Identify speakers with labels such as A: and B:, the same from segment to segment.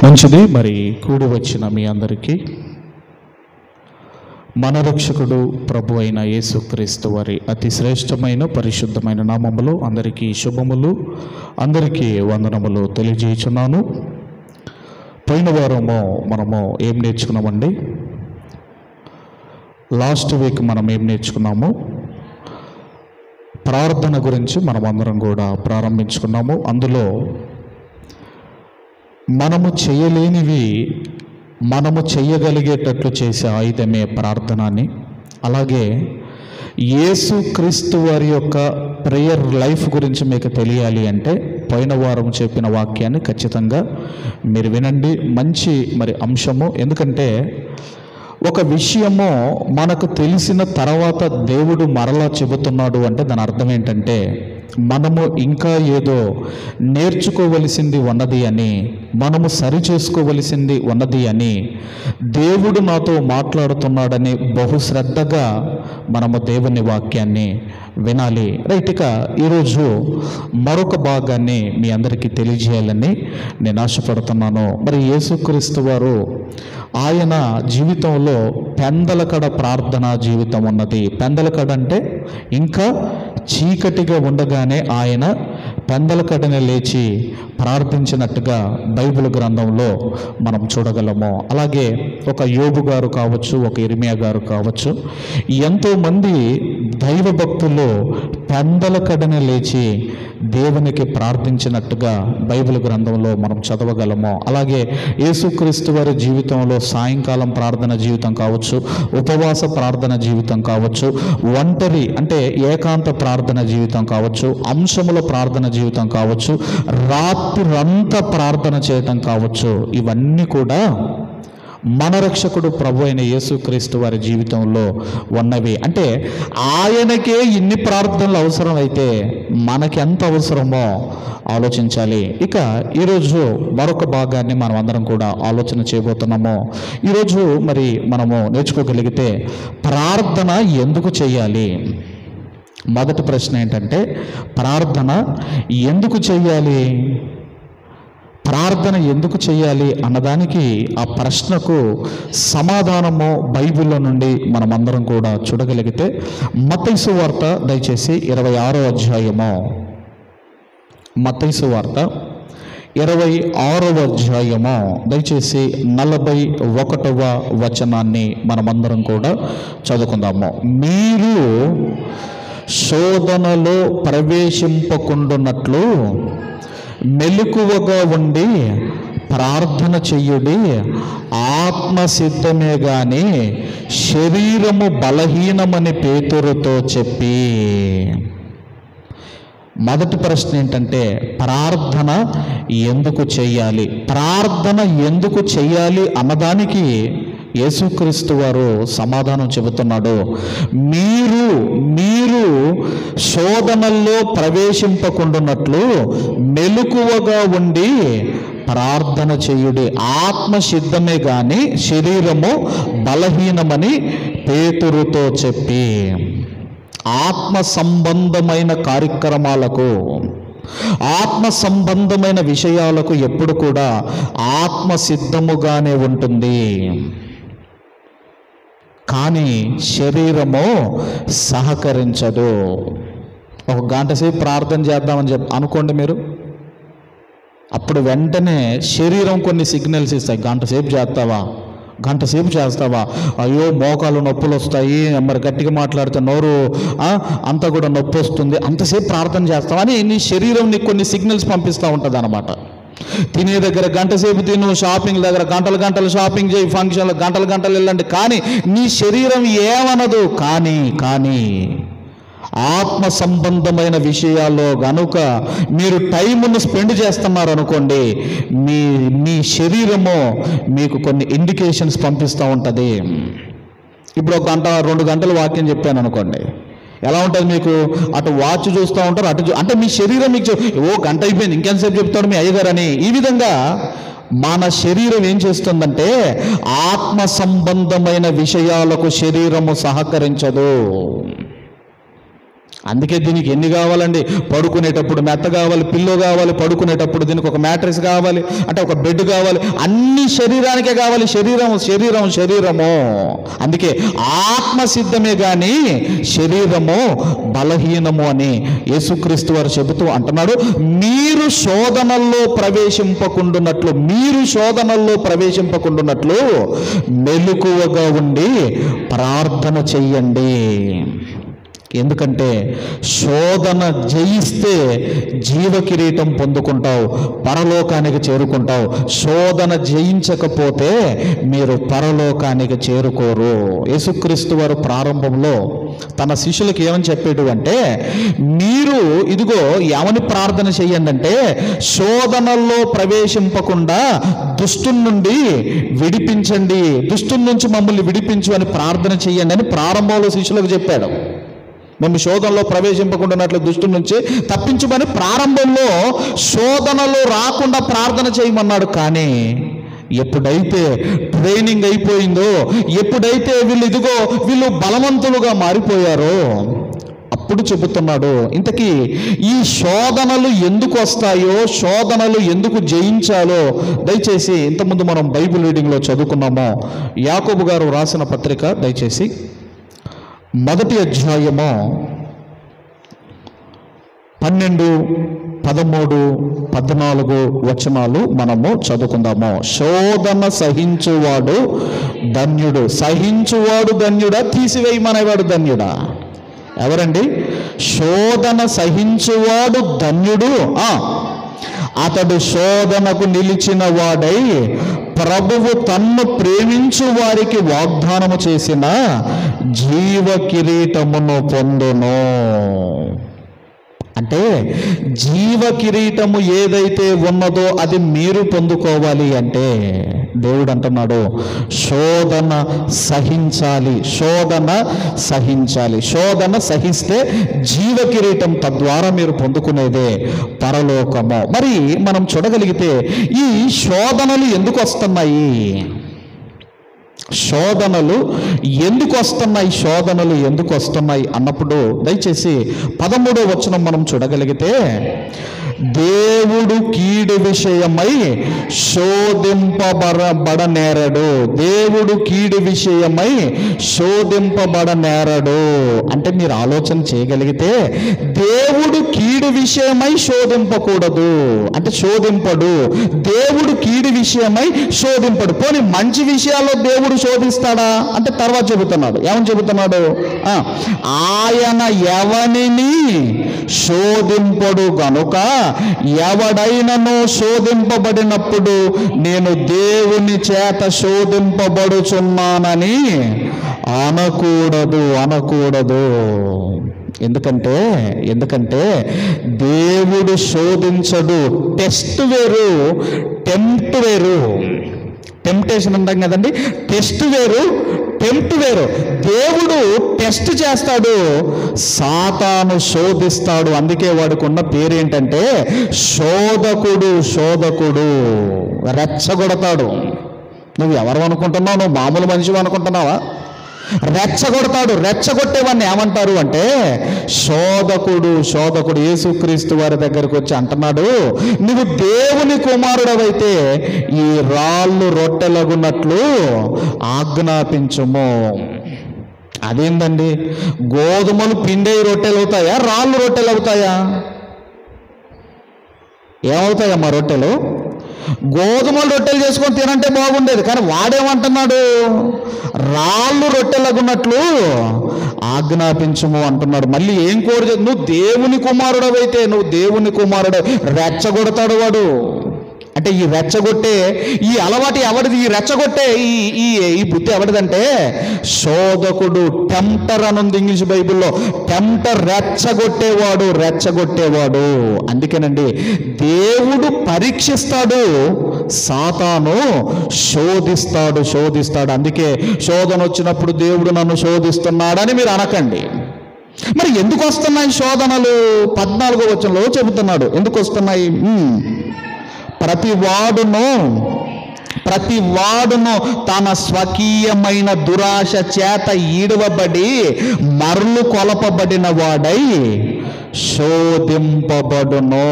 A: మంచిది. మరి కూడి వచ్చిన మీ అందరికీ మన రక్షకుడు ప్రభు అయిన యేసుక్రీస్తు వారి అతి శ్రేష్టమైన పరిశుద్ధమైన నామములో అందరికీ శుభములు, అందరికీ వందనములు తెలియజేయుచున్నాను. పోయిన వారము మనము ఏం నేర్చుకున్నామండి? లాస్ట్ వీక్ మనం ఏం నేర్చుకున్నాము? ప్రార్థన గురించి మనం అందరం కూడా ప్రారంభించుకున్నాము. అందులో మనము చేయలేనివి మనము చేయగలిగేటట్లు చేసే ఆయుధమే ప్రార్థన అని, అలాగే యేసుక్రీస్తు వారి యొక్క ప్రేయర్ లైఫ్ గురించి మీకు తెలియాలి అంటే పోయిన వారం చెప్పిన వాక్యాన్ని ఖచ్చితంగా మీరు వినండి. మంచి అంశము. ఎందుకంటే ఒక విషయము మనకు తెలిసిన తర్వాత దేవుడు మరలా చెబుతున్నాడు అంటే దాని అర్థం ఏంటంటే మనము ఇంకా ఏదో నేర్చుకోవలసింది ఉన్నది అని, మనము సరి చేసుకోవలసింది ఉన్నది అని, దేవుడు నాతో మాట్లాడుతున్నాడని బహుశ్రద్ధగా మనము దేవుని వాక్యాన్ని వినాలి. రైట్, ఇక ఈరోజు మరొక భాగాన్ని మీ అందరికీ తెలియజేయాలని నేను ఆశపడుతున్నాను. యేసుక్రీస్తు వారు ఆయన జీవితంలో పెందలకడ ప్రార్థన జీవితం ఉన్నది. పెందలకడ అంటే ఇంకా చీకటిగా ఉండగానే ఆయన పెందలకడనే లేచి ప్రార్థించినట్టుగా బైబిల్ గ్రంథంలో మనం చూడగలము. అలాగే ఒక యోబు గారు కావచ్చు, ఒక ఇర్మియా గారు కావచ్చు, ఎంతోమంది దైవ భక్తులు పెందలకడనే లేచి దేవునికి ప్రార్థించినట్టుగా బైబిల్ గ్రంథంలో మనం చదవగలము. అలాగే యేసుక్రీస్తు వారి జీవితంలో సాయంకాలం ప్రార్థన జీవితం కావచ్చు, ఉపవాస ప్రార్థన జీవితం కావచ్చు, ఒంటరి అంటే ఏకాంత ప్రార్థన జీవితం కావచ్చు, అంశముల ప్రార్థన జీవితం కావచ్చు, రాత్రంతా ప్రార్థన చేయటం కావచ్చు, ఇవన్నీ కూడా మన రక్షకుడు ప్రభు అయిన యేసుక్రీస్తు వారి జీవితంలో ఉన్నవి. అంటే ఆయనకే ఇన్ని ప్రార్థనలు అవసరం అయితే మనకెంత అవసరమో ఆలోచించాలి. ఇక ఈరోజు మరొక భాగాన్ని మనం అందరం కూడా ఆలోచన చేయబోతున్నాము. ఈరోజు మనము నేర్చుకోగలిగితే ప్రార్థన ఎందుకు చేయాలి? మొదటి ప్రశ్న ఏంటంటే ప్రార్థన ఎందుకు చేయాలి? ప్రార్థన ఎందుకు చేయాలి అన్నదానికి ఆ ప్రశ్నకు సమాధానము బైబిల్లో నుండి మనమందరం కూడా చూడగలిగితే మత్తయి సువార్త దయచేసి 26వ అధ్యాయము, మత్తయి సువార్త 26వ అధ్యాయము దయచేసి 41వ వచనాన్ని మనమందరం కూడా చదువుకుందాము. మీరు శోధనలో ప్రవేశింపకుండునట్లు మెలకువగా ఉండి ప్రార్థన చెయ్యుడి, ఆత్మసిద్ధమే గాని శరీరము బలహీనమని పేతురుతో చెప్పి. మొదటి ప్రశ్న ఏంటంటే ప్రార్థన ఎందుకు చెయ్యాలి? ప్రార్థన ఎందుకు చెయ్యాలి అన్నదానికి యేసుక్రీస్తు వారు సమాధానం చెబుతున్నాడు. మీరు శోధనల్లో ప్రవేశింపకుండునట్లు మెలకువగా ఉండి ప్రార్థన చేయుడి, ఆత్మసిద్ధమే గాని శరీరము బలహీనమని పేతురుతో చెప్పి. ఆత్మ సంబంధమైన కార్యక్రమాలకు, ఆత్మ సంబంధమైన విషయాలకు ఎప్పుడు కూడా ఆత్మ సిద్ధముగానే ఉంటుంది, కానీ శరీరము సహకరించదు. ఒక గంట సేపు ప్రార్థన చేద్దామని అనుకోండి మీరు, అప్పుడు వెంటనే శరీరం కొన్ని సిగ్నల్స్ ఇస్తాయి. గంట సేపు చేస్తావా, అయ్యో మోకాలు నొప్పులు వస్తాయి, గట్టిగా మాట్లాడితే నోరు అంతా కూడా నొప్పి వస్తుంది, అంతసేపు ప్రార్థన చేస్తావా అని నీ శరీరం నీకు కొన్ని సిగ్నల్స్ పంపిస్తూ ఉంటుంది అన్నమాట. తినే దగ్గర గంట సేపు తిను, షాపింగ్ దగ్గర గంటలు షాపింగ్ చేయి, ఫంక్షన్లు గంటలు వెళ్ళండి, కానీ నీ శరీరం ఏమనదు. కానీ ఆత్మ సంబంధమైన విషయాల్లో గనుక మీరు టైంను స్పెండ్ చేస్తున్నారు అనుకోండి, మీ శరీరము మీకు కొన్ని ఇండికేషన్స్ పంపిస్తూ ఉంటుంది. ఇప్పుడు 1 గంట 2 గంటలు వాక్యం చెప్పాను అనుకోండి, ఎలా ఉంటుంది మీకు? అటు వాచ్ చూస్తూ ఉంటారు, అంటే మీ శరీరం మీకు గంట అయిపోయింది, ఇంకెంతసేపు చెప్తాడు మీ అయ్యగారని. ఈ విధంగా మన శరీరం ఏం చేస్తుందంటే ఆత్మ సంబంధమైన విషయాలకు శరీరము సహకరించదు. అందుకే దీనికి ఎన్ని కావాలండి? పడుకునేటప్పుడు మెత్త కావాలి, పిల్లో కావాలి, పడుకునేటప్పుడు దీనికి ఒక మ్యాట్రెస్ కావాలి, అంటే ఒక బెడ్ కావాలి, అన్ని శరీరానికే కావాలి. శరీరము. అందుకే ఆత్మ సిద్ధమే కానీ శరీరము బలహీనము అని యేసుక్రీస్తు వారు చెబుతూ అంటున్నాడు, మీరు శోధనల్లో ప్రవేశింపకుండున్నట్లు మెలకువగా ఉండి ప్రార్థన చెయ్యండి. ఎందుకంటే శోధన జయిస్తే జీవ కిరీటం పొందుకుంటావు, పరలోకానికి చేరుకుంటావు. శోధన జయించకపోతే మీరు పరలోకానికి చేరుకోరు. యేసుక్రీస్తు వారు ప్రారంభంలో తన శిష్యులకు ఏమని చెప్పాడు అంటే, మీరు ఇదిగో ఏమని ప్రార్థన చెయ్యండి అంటే, శోధనల్లో ప్రవేశింపకుండా దుష్టుని నుండి విడిపించండి, దుష్టుని నుంచి మమ్మల్ని విడిపించు అని ప్రార్థన చెయ్యండి అని ప్రారంభంలో శిష్యులకు చెప్పాడు. మేము శోధనలో ప్రవేశింపకుండానట్లు దుష్టుని నుంచి తప్పించమని ప్రారంభంలో శోధనలో రాకుండా ప్రార్థన చేయమన్నాడు. కానీ ఎప్పుడైతే ట్రైనింగ్ అయిపోయిందో, ఎప్పుడైతే వీళ్ళు బలవంతులుగా మారిపోయారో అప్పుడు చెబుతున్నాడు, ఇంతకీ ఈ శోధనలు ఎందుకు వస్తాయో, శోధనలు ఎందుకు జయించాలో దయచేసి ఇంతకుముందు మనం బైబిల్ రీడింగ్లో చదువుకున్నాము. యాకోబు గారు రాసిన పత్రిక దయచేసి 1వ అధ్యాయము 12, 13, 14 వచనాలు మనము చదువుకుందాము. శోధన సహించువాడు ధన్యుడు. సహించువాడు ధన్యుడా, తీసివేయమనేవాడు ధన్యుడా? ఎవరండి? శోధన సహించువాడు ధన్యుడు. అతడు శోధనకు నిలిచిన వాడై ప్రభువు తన్ను ప్రేమించు వారికి వాగ్దానము చేసిన జీవ కిరీటమును పొందును. అంటే జీవ కిరీటము ఏదైతే ఉన్నదో అది మీరు పొందుకోవాలి అంటే దేవుడు అంటున్నాడు, శోధన సహించాలి. శోధన సహిస్తే జీవ కిరీటం, తద్వారా మీరు పొందుకునేదే పరలోకము. మరి మనం చూడగలిగితే ఈ శోధనలు ఎందుకు వస్తున్నాయి? శోధనలు ఎందుకు వస్తున్నాయి అన్నప్పుడు దయచేసి 13వ వచనం మనం చూడగలిగితే, దేవుడు కీడు విషయమై శోధింపబడనేరడు. దేవుడు కీడు విషయమై శోధింపబడనేరడు అంటే మీరు ఆలోచన చేయగలిగితే, దేవుడు కీడు విషయమై శోధింపకూడదు అంటే శోధింపడు. దేవుడు కీడు విషయమై శోధింపడు. పోనీ మంచి విషయాల్లో దేవుడు శోధిస్తాడా అంటే తర్వాత చెబుతున్నాడు. ఏమని చెబుతున్నాడు? ఆయన ఎవనిని శోధింపడు గనుక ఎవడైనను శోధింపబడినప్పుడు నేను దేవుని చేత శోధింపబడుచున్నానని అనకూడదు. ఎందుకంటే దేవుడు శోధించడు. టెస్ట్ వేరు, టెంప్ట్ వేరు. టెంప్టేషన్ అంటాం కదండి, టెస్ట్ వేరు, టెంప్ట్ వేరు. దేవుడు టెస్ట్ చేస్తాడు, సాతాను శోధిస్తాడు. అందుకే వాడికి ఉన్న పేరేంటంటే శోధకుడు. రెచ్చగొడతాడు. నువ్వు ఎవరు అనుకుంటున్నావు? నువ్వు మామూలు మనిషి అనుకుంటున్నావా? రెచ్చగొడతాడు. రెచ్చగొట్టేవాడిని ఏమంటారు అంటే శోధకుడు. యేసుక్రీస్తు వారి దగ్గరకు వచ్చి అంటున్నాడు, నువ్వు దేవుని కుమారుడవైతే ఈ రాళ్ళు రొట్టెలగున్నట్లు ఆజ్ఞాపించుము. అదేందండి? గోధుమలు పిండే రొట్టెలు అవుతాయా, రాళ్ళు రొట్టెలు అవుతాయా? ఏమవుతాయమ్మా రొట్టెలు? గోధుమలు రొట్టెలు చేసుకొని తినంటే బాగుండేది. కానీ వాడేమంటున్నాడు? రాళ్ళు రొట్టెలగున్నట్లు ఆజ్ఞాపించము అంటున్నాడు. మళ్ళీ ఏం కోరు? నువ్వు దేవుని కుమారుడవైతే, రెచ్చగొడతాడు వాడు. అంటే ఈ రెచ్చగొట్టే ఈ అలవాటు ఎవరిది? ఈ రెచ్చగొట్టే ఈ బుద్ధి ఎవరిదంటే శోధకుడు. టెంప్టర్ అనుంది ఇంగ్లీష్ బైబిల్లో. టెంప్టర్, రెచ్చగొట్టేవాడు. అందుకేనండి దేవుడు పరీక్షిస్తాడు, సాతాను శోధిస్తాడు. అందుకే శోధన వచ్చినప్పుడు దేవుడు నన్ను శోధిస్తున్నాడని మీరు అనకండి. మరి ఎందుకు వస్తున్నాయి శోధనలు? 14వ వచనంలో చెబుతున్నాడు ఎందుకు వస్తున్నాయి. ప్రతి ప్రతి వాడును తన స్వకీయమైన దురాశ చేత ఈడవబడి మరలు కొలపబడిన వాడై శోధింపబడును.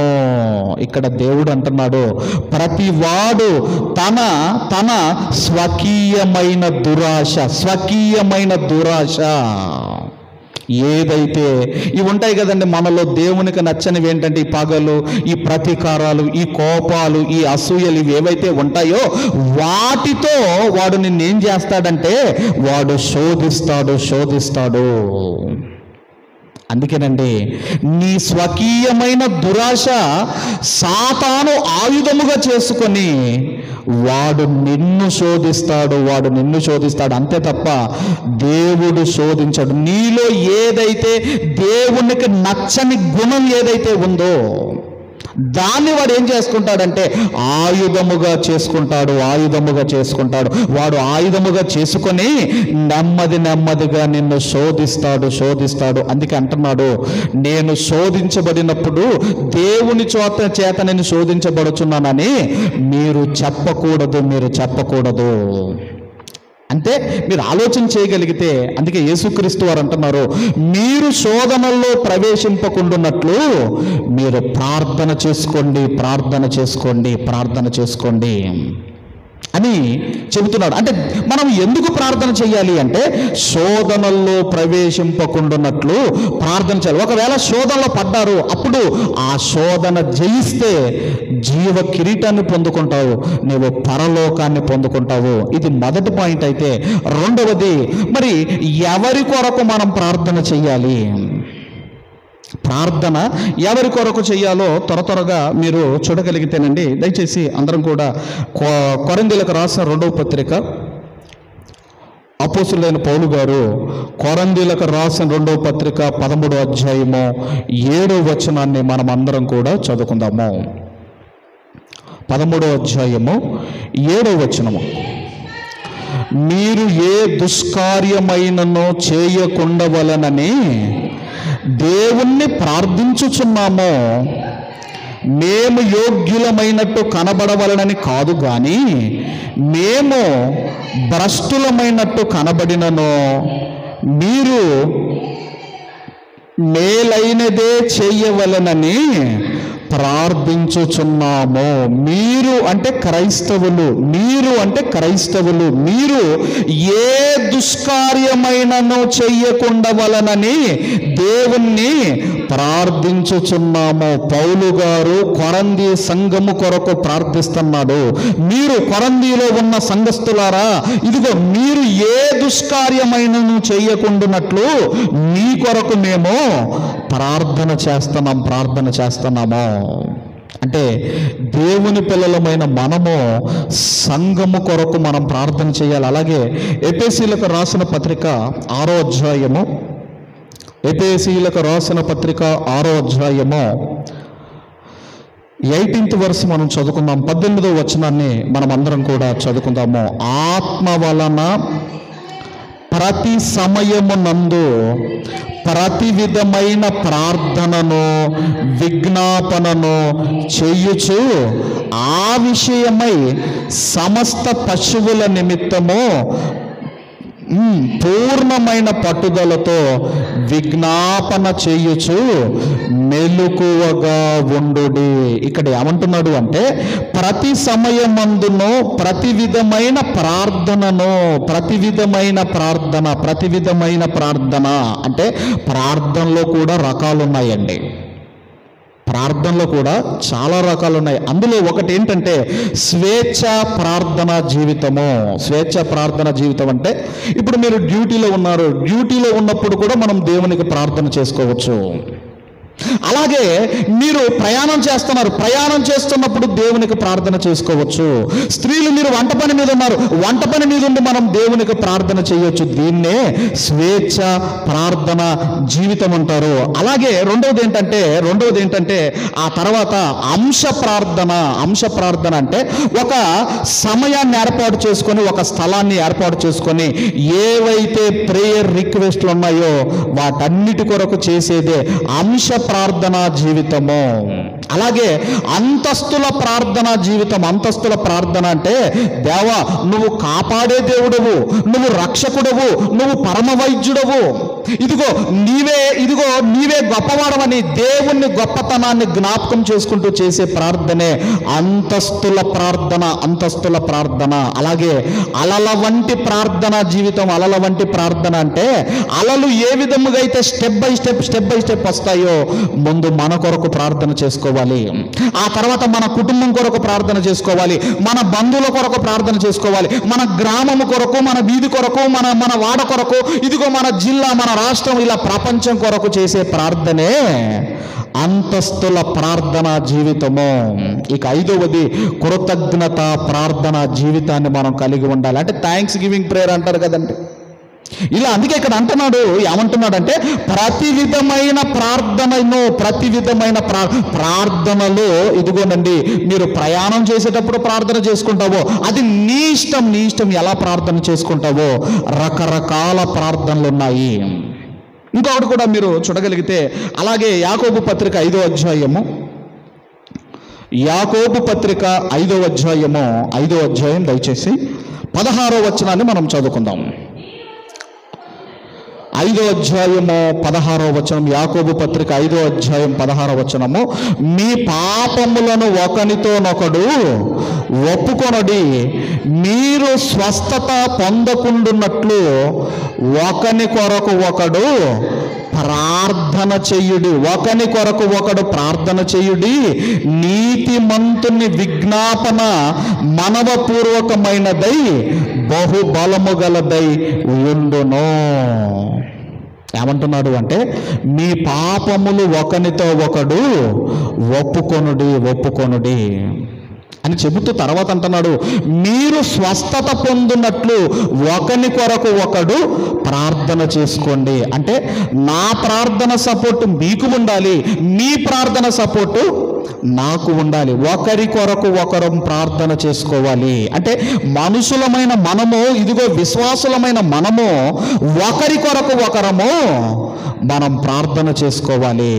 A: ఇక్కడ దేవుడు అంటున్నాడు, ప్రతి వాడు తన స్వకీయమైన దురాశ ఏదైతే ఇవి ఉంటాయి కదండి మనలో, దేవునికి నచ్చనివి ఏంటంటే ఈ పగలు, ఈ ప్రతీకారాలు, ఈ కోపాలు, ఈ అసూయలు, ఇవి ఏవైతే ఉంటాయో వాటితో వాడు నిన్నేం చేస్తాడంటే వాడు శోధిస్తాడు. అందుకేనండి నీ స్వకీయమైన దురాశ సాతాను ఆయుధముగా చేసుకొని వాడు నిన్ను శోధిస్తాడు అంతే తప్ప దేవుడు శోధించడు. నీలో ఏదైతే దేవునికి నచ్చని గుణం ఏదైతే ఉందో దాన్ని వాడు ఏం చేసుకుంటాడంటే ఆయుధముగా చేసుకుంటాడు. వాడు ఆయుధముగా చేసుకొని నెమ్మదిగా నిన్ను శోధిస్తాడు. అందుకే అంటున్నాడు, నేను శోధించబడినప్పుడు దేవుని చేత నేను శోధించబడుచున్నానని మీరు చెప్పకూడదు. అంటే మీరు ఆలోచన చేయగలిగితే, అందుకే యేసుక్రీస్తు వారు అంటున్నారు, మీరు శోధనల్లో ప్రవేశింపకుండునట్లు మీరు ప్రార్థన చేసుకోండి అని చెబుతున్నాడు. అంటే మనం ఎందుకు ప్రార్థన చేయాలి అంటే శోధనల్లో ప్రవేశింపకుండునట్లు ప్రార్థన చేయాలి. ఒకవేళ శోధనలో పడ్డారు, అప్పుడు ఆ శోధన జయిస్తే జీవ కిరీటాన్ని పొందుకుంటావు, నీవు పరలోకాన్ని పొందుకుంటావు. ఇది మొదటి పాయింట్ అయితే, రెండవది మరి ఎవరి కొరకు మనం ప్రార్థన చేయాలి? ప్రార్థన ఎవరి కొరకు చేయాలో త్వరగా మీరు చూడగలిగితేనండి, దయచేసి అందరం కూడా కొరింథీయులకు రాసిన 2వ పత్రిక, అపోస్తులైన పౌలు గారు కొరింథీయులకు రాసిన 2వ పత్రిక 13వ అధ్యాయము 7వ వచనాన్ని మనం అందరం కూడా చదువుకుందాము. 13వ అధ్యాయము 7వ వచనము, మీరు ఏ దుష్కార్యమైనను చేయకుండవలనని దేవుణ్ణి ప్రార్థించుచున్నామో మేము యోగ్యులమైనట్టు కనబడవలనని కాదు గాని మేము భ్రష్టులమైనట్టు కనబడినను మీరు మేలైనదే చేయవలనని ప్రార్థించుచున్నాము. మీరు అంటే క్రైస్తవులు, మీరు ఏ దుష్కార్యమైనను చెయ్యకుండవలనని దేవుణ్ణి ప్రార్థించుచున్నాము. పౌలు గారు కొరంథీ సంఘము కొరకు ప్రార్థిస్తున్నాడు. మీరు కొరంథీలో ఉన్న సంఘస్థులారా, ఇదిగో మీరు ఏ దుష్కార్యమైనను చెయ్యకుండానట్లు మీ కొరకు మేము ప్రార్థన చేస్తున్నాము. అంటే దేవుని పిల్లలమైన మనము సంఘము కొరకు మనం ప్రార్థన చేయాలి. అలాగే ఎఫెసీయులకు రాసిన పత్రిక 6వ అధ్యాయము, 6వ అధ్యాయము 18th verse మనం చదువుకుందాం. 18వ వచనాన్ని మనం అందరం కూడా చదువుకుందాము. ఆత్మ వలన ప్రతి సమయమునందు ప్రతి విధమైన ప్రార్థనను విజ్ఞాపనను చేయుచు ఆ విషయమై సమస్త పశువుల నిమిత్తము పూర్ణమైన పట్టుదలతో విజ్ఞాపన చేయుచు మెలకువగా ఉండుడి. ఇక్కడ ఏమంటున్నాడు అంటే ప్రతి సమయమందును ప్రతి విధమైన ప్రార్థన అంటే ప్రార్థనలో కూడా రకాలు ఉన్నాయండి. ప్రార్థనలో కూడా చాలా రకాలు ఉన్నాయి. అందులో ఒకటి ఏంటంటే స్వేచ్ఛ ప్రార్థన జీవితం అంటే ఇప్పుడు మీరు డ్యూటీలో ఉన్నప్పుడు కూడా మనం దేవునికి ప్రార్థన చేసుకోవచ్చు. అలాగే మీరు ప్రయాణం చేస్తున్నప్పుడు దేవునికి ప్రార్థన చేసుకోవచ్చు. స్త్రీలు మీరు వంట పని మీద ఉండి మనం దేవునికి ప్రార్థన చేయొచ్చు. దీన్నే స్వేచ్ఛ ప్రార్థన జీవితం అంటారు. అలాగే రెండవది ఏంటంటే ఆ తర్వాత అంశ ప్రార్థన అంటే ఒక సమయాన్ని ఏర్పాటు చేసుకొని, ఒక స్థలాన్ని ఏర్పాటు చేసుకొని ఏవైతే ప్రేయర్ రిక్వెస్ట్లు ఉన్నాయో వాటన్నిటి కొరకు చేసేదే అంశ ప్రార్థనా జీవితము. అలాగే అంతస్తుల ప్రార్థనా జీవితం. అంతస్తుల ప్రార్థన అంటే, దేవా నువ్వు కాపాడే దేవుడవు, నువ్వు రక్షకుడవు, నువ్వు పరమ వైద్యుడవు, ఇదిగో నీవే గొప్పవాడవని దేవుణ్ణి గొప్పతనాన్ని జ్ఞాపకం చేసుకుంటూ చేసే ప్రార్థనే అంతస్తుల ప్రార్థన. అంతస్తుల ప్రార్థన. అలాగే అలల వంటి ప్రార్థనా జీవితం. అలల వంటి ప్రార్థన అంటే, అలలు ఏ విధముగా అయితే స్టెప్ బై స్టెప్ వస్తాయో, ముందు మన కొరకు ప్రార్థన చేసుకోవాలి, ఆ తర్వాత మన కుటుంబం కొరకు ప్రార్థన చేసుకోవాలి, మన బంధువుల కొరకు ప్రార్థన చేసుకోవాలి, మన గ్రామము కొరకు, మన వీధి కొరకు, మన వాడ కొరకు, ఇదిగో మన జిల్లా, మన రాష్ట్రం, ఇలా ప్రపంచం కొరకు చేసే ప్రార్థనే అంతస్తుల ప్రార్థనా జీవితము. ఇక 5వది కృతజ్ఞత ప్రార్థనా జీవితాన్ని మనం కలిగి ఉండాలి. అంటే థ్యాంక్స్ గివింగ్ ప్రేయర్ అంటారు కదండి. ఇలా అందుకే ఇక్కడ ఏమంటున్నాడంటే, ప్రతి విధమైన ప్రార్థనలు ఇదిగోనండి, మీరు ప్రయాణం చేసేటప్పుడు ప్రార్థన చేసుకుంటావో అది నీ ఇష్టం ఎలా ప్రార్థన చేసుకుంటావో, రకరకాల ప్రార్థనలు ఉన్నాయి. ఇంకొకటి కూడా మీరు చూడగలిగితే, అలాగే యాకోబు పత్రిక 5వ అధ్యాయము, యాకోబు పత్రిక 5వ అధ్యాయం దయచేసి 16వ వచనాన్ని మనం చదువుకుందాం. 5వ అధ్యాయము 16వ వచనం. యాకోబు పత్రిక 5వ అధ్యాయం 16వ వచనము. మీ పాపములను ఒకనితోనొకడు ఒప్పుకొనడి, మీరు స్వస్థత పొందకుండునట్లు ఒకని కొరకు ఒకడు ప్రార్థన చెయ్యుడి. ఒకని కొరకు ఒకడు ప్రార్థన చెయ్యుడి. నీతిమంతుని విజ్ఞాపన మనవపూర్వకమైనదై బహుబలము గలదై ఉండును. ఏమంటున్నాడు అంటే, మీ పాపములు ఒకనితో ఒకడు ఒప్పుకొనుడి అని చెబుతూ తర్వాత అంటున్నాడు, మీరు స్వస్థత పొందునట్లు ఒకని కొరకు ఒకడు ప్రార్థన చేసుకోండి. అంటే నా ప్రార్థన సపోర్టు మీకు ఉండాలి, మీ ప్రార్థన సపోర్టు నాకు ఉండాలి. ఒకరి కొరకు ఒకరు ప్రార్థన చేసుకోవాలి. అంటే మనుషులమైన మనము, ఇదిగో విశ్వాసులమైన మనము ఒకరి కొరకు ఒకరము మనం ప్రార్థన చేసుకోవాలి.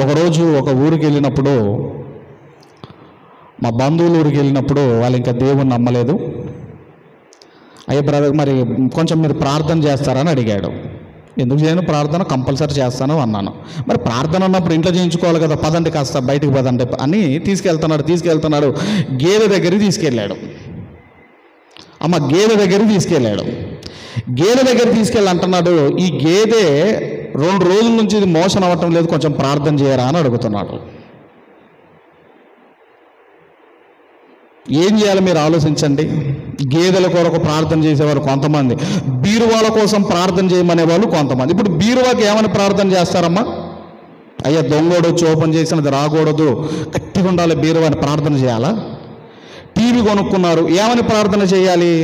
A: ఒకరోజు ఒక ఊరికి వెళ్ళినప్పుడు, మా బంధువుల ఊరికి వెళ్ళినప్పుడు, వాళ్ళు ఇంకా దేవుణ్ణి నమ్మలేదు. అయ్యే బ్రదర్, మరి కొంచెం మీరు ప్రార్థన చేస్తారని అడిగాడు. ఎందుకు చేయను, ప్రార్థన కంపల్సరీ చేస్తాను అన్నాను. మరి ప్రార్థన అన్నప్పుడు ఇంట్లో చేయించుకోవాలి కదా, పదండి కాస్త బయటికి పదండి అని తీసుకెళ్తున్నాడు. గేదె దగ్గరికి తీసుకెళ్ళాడు. గేదె దగ్గరికి తీసుకెళ్ళి అంటున్నాడు, ఈ గేదె 2 రోజుల నుంచి ఇది మోషన్ అవ్వటం లేదు, కొంచెం ప్రార్థన చేయరా అని అడుగుతున్నాడు. ఏం చేయాలి మీరు ఆలోచించండి. గేదెల కొరకు ప్రార్థన చేసేవారు కొంతమంది, బీరువాల కోసం ప్రార్థన చేయమనే వాళ్ళు కొంతమంది. ఇప్పుడు బీరువాకి ఏమని ప్రార్థన చేస్తారమ్మా? అయ్యా దొంగోడు వచ్చి ఓపెన్ చేసినది రాకూడదు, గట్టిగా ఉండాలి బీరువా అని ప్రార్థన చేయాలా? టీవీ కొనుక్కున్నారు, ఏమని ప్రార్థన చేయాలి?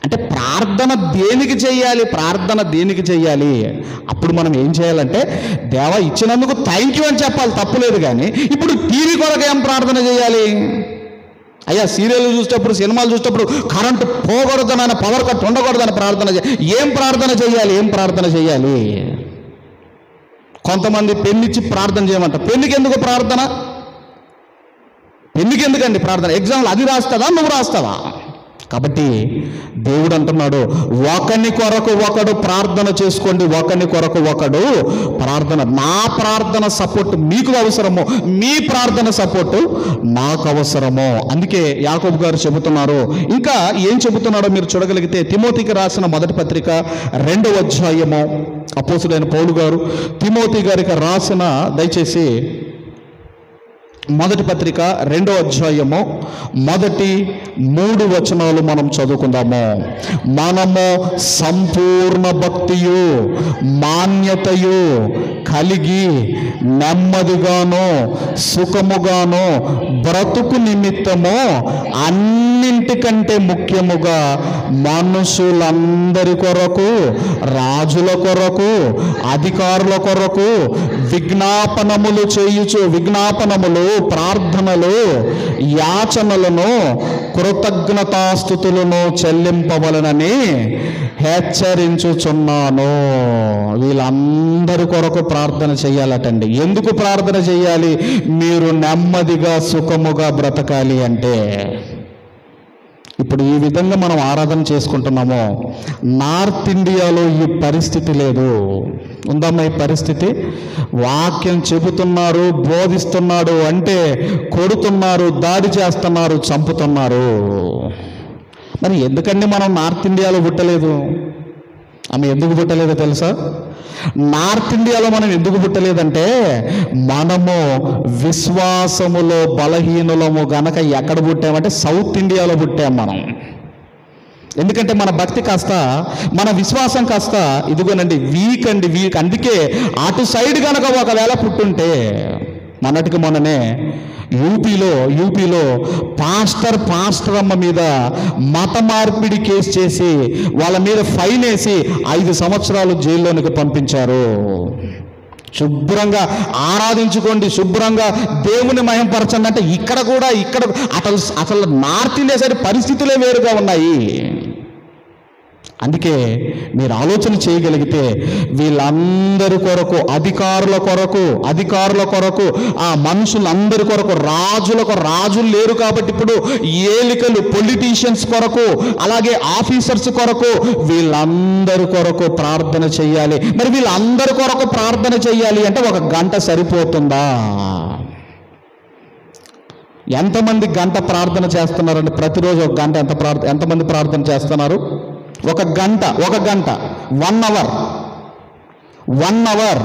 A: అంటే ప్రార్థన దేనికి చేయాలి? అప్పుడు మనం ఏం చేయాలంటే, దేవా ఇచ్చినందుకు థ్యాంక్ యూ అని చెప్పాలి, తప్పులేదు. కానీ ఇప్పుడు టీవీ కొరకు ఏం ప్రార్థన చేయాలి? అయ్యా సీరియల్ చూసేటప్పుడు, సినిమాలు చూసేటప్పుడు కరెంటు పోకూడదని, పవర్ కట్ ఉండకూడదని ప్రార్థన ఏం ప్రార్థన చేయాలి? కొంతమంది పెళ్ళిచ్చి ప్రార్థన చేయమంట. పెళ్ళికి ఎందుకు ప్రార్థన? ఎందుకండి ప్రార్థన? ఎగ్జామ్లు అది రాస్తుందా, నువ్వు రాస్తావా? కాబట్టి దేవుడు అంటున్నాడు, ఒకని కొరకు ఒకడు ప్రార్థన చేసుకోండి, ఒకని కొరకు ఒకడు ప్రార్థన. నా ప్రార్థన సపోర్ట్ మీకు అవసరము, మీ ప్రార్థన సపోర్టు నాకు అవసరము. అందుకే యాకోబు గారు చెబుతున్నారు. ఇంకా ఏం చెబుతున్నాడో మీరు చూడగలిగితే, తిమోతికి రాసిన మొదటి పత్రిక 2వ అధ్యాయము, అపోస్తుడైన పౌలు గారు తిమోతి గారికి రాసిన, దయచేసి మొదటి పత్రిక 2వ అధ్యాయము మొదటి 3 వచనాలు మనం చదువుకుందాము. మనము సంపూర్ణ భక్తియు మాన్యతయు కలిగి నెమ్మదిగాను సుఖముగాను బ్రతుకు నిమిత్తము అన్నింటికంటే ముఖ్యముగా మనుషులందరి కొరకు, రాజుల కొరకు, అధికారుల కొరకు విజ్ఞాపనములు, ప్రార్థనలు, యాచనలను, కృతజ్ఞతాస్తుతులను చెల్లింపవలనని హెచ్చరించుచున్నాను. వీళ్ళందరి కొరకు ప్రార్థన చేయాలటండి. ఎందుకు ప్రార్థన చేయాలి? మీరు నెమ్మదిగా సుఖముగా బ్రతకాలి అంటే. ఇప్పుడు ఈ విధంగా మనం ఆరాధన చేసుకుంటున్నామో, నార్త్ ఇండియాలో ఈ పరిస్థితి లేదు. ఉందమ్మా ఈ పరిస్థితి? వాక్యం చెబుతున్నారు, బోధిస్తున్నాడు అంటే కొడుతున్నారు, దాడి చేస్తున్నారు, చంపుతున్నారు. మరి ఎందుకండి మనం నార్త్ ఇండియాలో పుట్టలేదు? ఆమె ఎందుకు పుట్టలేదో తెలుసా? నార్త్ ఇండియాలో మనం ఎందుకు పుట్టలేదంటే, మనము విశ్వాసములో బలహీనులము గనక ఎక్కడ పుట్టామంటే సౌత్ ఇండియాలో పుట్టాం మనం. ఎందుకంటే మన భక్తి కాస్త, మన విశ్వాసం కాస్త ఇదిగోనండి వీక్ అండి, వీక్. అందుకే అటు సైడ్ కనుక ఒకవేళ పుట్టుంటే, మొన్నటికి మొన్ననే యూపీలో పాస్టర్ అమ్మ మీద మత మార్పిడి కేసు చేసి వాళ్ళ మీద ఫైన్ వేసి 5 సంవత్సరాలు జైల్లోనికి పంపించారు. శుభ్రంగా ఆరాధించుకోండి, శుభ్రంగా దేవుని మహిమపరచండి అంటే ఇక్కడ అసలు నార్త్ ఇండియా సైడ్ పరిస్థితులే వేరుగా ఉన్నాయి. అందుకే మీరు ఆలోచన చేయగలిగితే వీళ్ళందరి కొరకు, అధికారుల కొరకు, ఆ మనుషులందరి కొరకు, రాజులు లేరు కాబట్టి ఇప్పుడు ఏలికలు, పొలిటీషియన్స్ కొరకు, అలాగే ఆఫీసర్స్ కొరకు, వీళ్ళందరి కొరకు ప్రార్థన చేయాలి. మరి వీళ్ళందరి కొరకు ప్రార్థన చేయాలి అంటే 1 గంట సరిపోతుందా? ఎంతమంది గంట ప్రార్థన చేస్తున్నారండి? ప్రతిరోజు 1 గంట ఎంతమంది ప్రార్థన చేస్తున్నారు? 1 గంట 1 అవర్.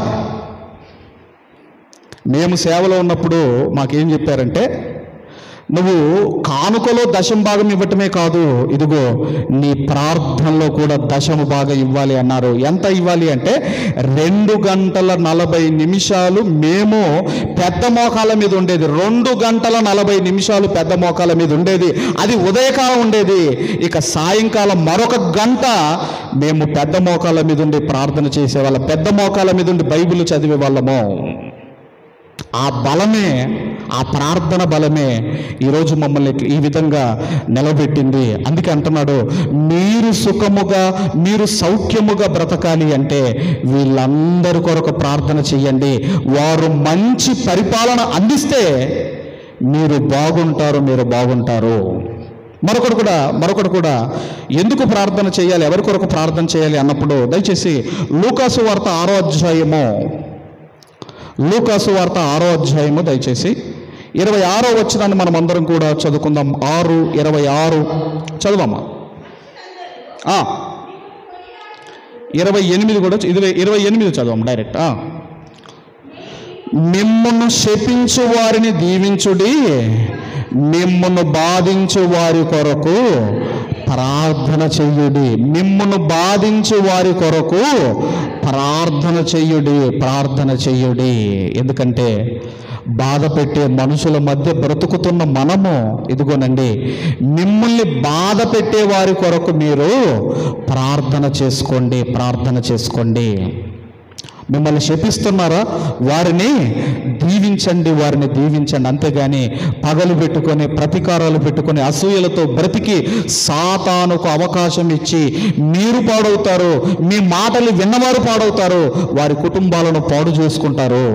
A: మేము సేవలో ఉన్నప్పుడు మాకేం చెప్పారంటే, నువ్వు కానుకలో 10వ భాగం ఇవ్వటమే కాదు, ఇదిగో నీ ప్రార్థనలో కూడా 10వ భాగం ఇవ్వాలి అన్నారు. ఎంత ఇవ్వాలి అంటే 2 గంటల 40 నిమిషాలు మేము పెద్ద మోకాల మీద ఉండేది. 2 గంటల 40 నిమిషాలు పెద్ద మోకాల మీద ఉండేది. అది ఉదయకాలం ఉండేది. ఇక సాయంకాలం మరొక గంట మేము పెద్ద మోకాల మీద ఉండి ప్రార్థన చేసేవాళ్ళం. పెద్ద మోకాల మీద ఉండి బైబిల్ చదివే వాళ్ళము. ఆ బలమే, ఆ ప్రార్థన బలమే ఈరోజు మమ్మల్ని ఈ విధంగా నిలబెట్టింది. అందుకే అంటున్నాడు, మీరు సుఖముగా, మీరు సౌఖ్యముగా బ్రతకాలి అంటే వీళ్ళందరి కొరకు ప్రార్థన చేయండి. వారు మంచి పరిపాలన అందిస్తే మీరు బాగుంటారు. మరొకడు కూడా ఎందుకు ప్రార్థన చేయాలి, ఎవరి కొరకు ప్రార్థన చేయాలి అన్నప్పుడు, దయచేసి లూకాసు వార్త 6వ అధ్యాయము దయచేసి 26వ వచనాన్ని మనం అందరం కూడా చదువుకుందాం. 6:26 చదవమ్మా. 28 కూడా 28 చదవమ్మా డైరెక్ట్. మిమ్మును శపించు వారిని దీవించుడి, మిమ్మును బాధించు వారి కొరకు ప్రార్థన చెయ్యుడి. మిమ్మును బాధించు వారి కొరకు ప్రార్థన చెయ్యుడి. ఎందుకంటే బాధ పెట్టే మనుషుల మధ్య బ్రతుకుతున్న మనము, ఇదిగోనండి, మిమ్మల్ని బాధ పెట్టే వారి కొరకు మీరు ప్రార్థన చేసుకోండి. మిమ్మల్ని శపిస్తున్నారా? వారిని దీవించండి. అంతేగాని పగలు పెట్టుకొని, ప్రతీకారాలు పెట్టుకొని, అసూయలతో బ్రతికి సాతానుకు అవకాశం ఇచ్చి మీరు పాడవుతారు, మీ మాటలు విన్నవారు పాడవుతారు, వారి కుటుంబాలను పాడు చేసుకుంటారు.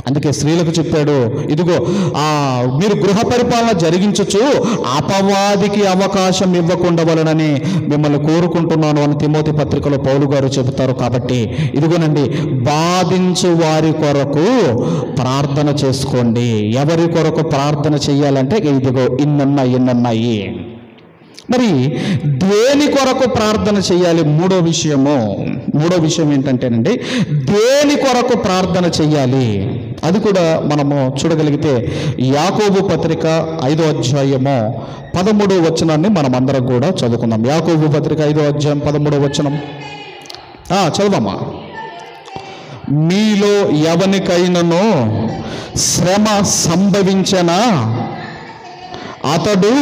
A: అందుకే స్త్రీలకు చెప్పాడు, ఇదిగో మీరు గృహ పరిపాలన జరిగించచ్చు, అపవాదికి అవకాశం ఇవ్వకుండవలనని మిమ్మల్ని కోరుకుంటున్నాను అని తిమోతి పత్రికలో పౌలు గారు చెబుతారు. కాబట్టి ఇదిగోనండి, బాధించు వారి కొరకు ప్రార్థన చేసుకోండి. ఎవరి కొరకు ప్రార్థన చేయాలంటే ఇదిగో ఇన్నున్నాయి. మరి దేని కొరకు ప్రార్థన చేయాలి? మూడో విషయం ఏంటంటేనండి, దేని కొరకు ప్రార్థన చేయాలి అది కూడా మనము చూడగలిగితే యాకోబు పత్రిక 5వ అధ్యాయము 13వ వచనాన్ని మనం అందరం కూడా చదువుకుందాం. యాకోబు పత్రిక 5వ అధ్యాయం 13వ వచనం చదవమ్మా. మీలో ఎవనికైనను శ్రమ సంభవించనా అతడు